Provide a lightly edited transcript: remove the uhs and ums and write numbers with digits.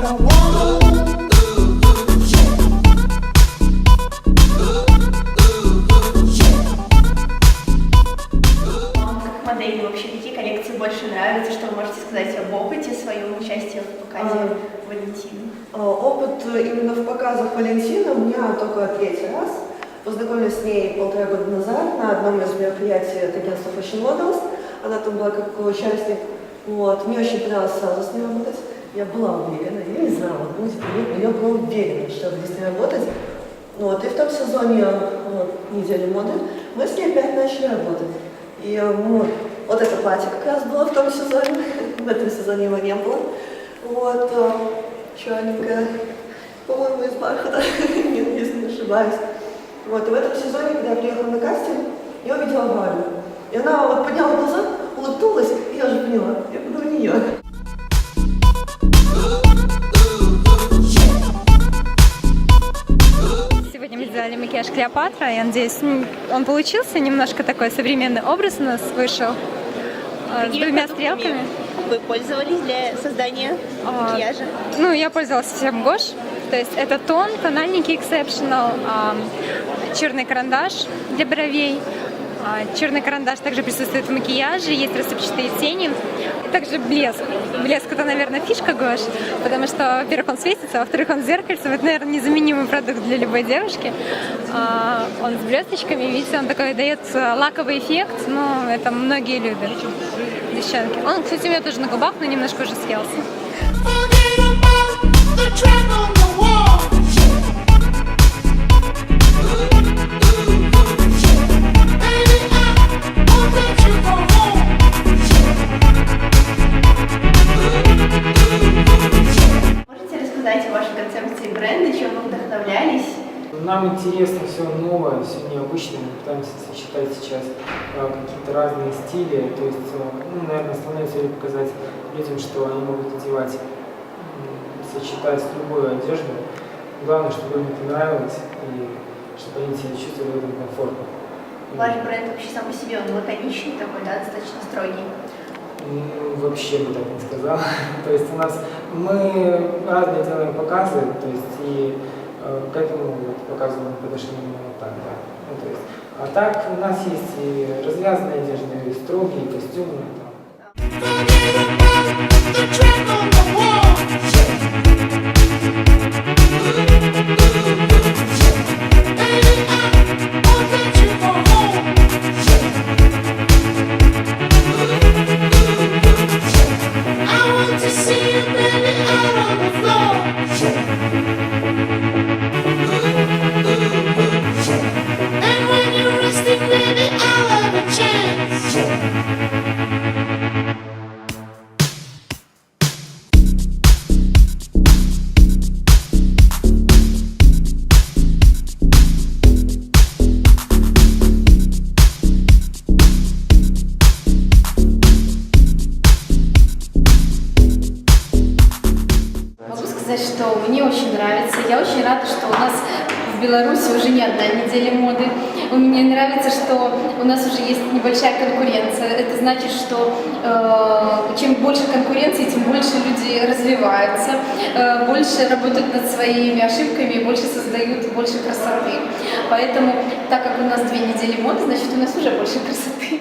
Модели вообще какие коллекции больше нравятся? Что вы можете сказать об опыте своем участии в показе Валентины? Опыт именно в показах Валентины у меня только третий раз. Познакомилась с ней 1,5 года назад на одном из мероприятий от агентства Fashion Models. Она там была как участник. Вот. Мне очень понравилось сразу с ней работать. Я была уверена, я не знала, будет или нет, но я была уверена, что я буду с ней работать. Вот. И в том сезоне недели моды мы с ней опять начали работать. И вот это платье как раз было в том сезоне, в этом сезоне его не было. Вот, черненькое, по-моему, из бархата, если не ошибаюсь. Вот, и в этом сезоне, когда я приехала на кастинг, я увидела Валю. И она вот подняла глаза, улыбнулась, и я уже поняла, я буду у нее. Сегодня мы сделали макияж Клеопатра, я надеюсь, он получился, немножко такой современный образ у нас вышел, с двумя стрелками. Вы пользовались для создания макияжа? Ну, я пользовалась всем Гош, то есть это тон, тональники Exceptional, черный карандаш для бровей. Черный карандаш также присутствует в макияже, есть рассыпчатые тени. И также блеск. Блеск — это, наверное, фишка Гош, потому что, во-первых, он светится, а во-вторых, он зеркальце. Это, наверное, незаменимый продукт для любой девушки. Он с блесточками, видите, он такой дает лаковый эффект, но это многие любят, девчонки. Он, кстати, у меня тоже на губах, но немножко уже съелся. Нам интересно все новое, все необычное. Мы пытаемся сочетать сейчас какие-то разные стили. То есть, наверное, основная цель показать людям, что они могут одевать, сочетать любую одежду. Главное, чтобы им это нравилось и чтобы они себя чувствовали в этом комфортно. Ваш бренд вообще сам по себе, он лаконичный такой, да, достаточно строгий? Вообще бы так не сказал. То есть у нас мы разные делаем показы, то есть и к этому показу мы подошли именно вот так, да. Ну, то есть, а так у нас есть и развязанная одежда, и строгие костюмы. Что мне очень нравится. Я очень рада, что у нас в Беларуси уже не одна неделя моды. Мне нравится, что у нас уже есть небольшая конкуренция. Это значит, что чем больше конкуренции, тем больше люди развиваются, больше работают над своими ошибками, больше создают больше красоты. Поэтому, так как у нас 2 недели моды, значит, у нас уже больше красоты.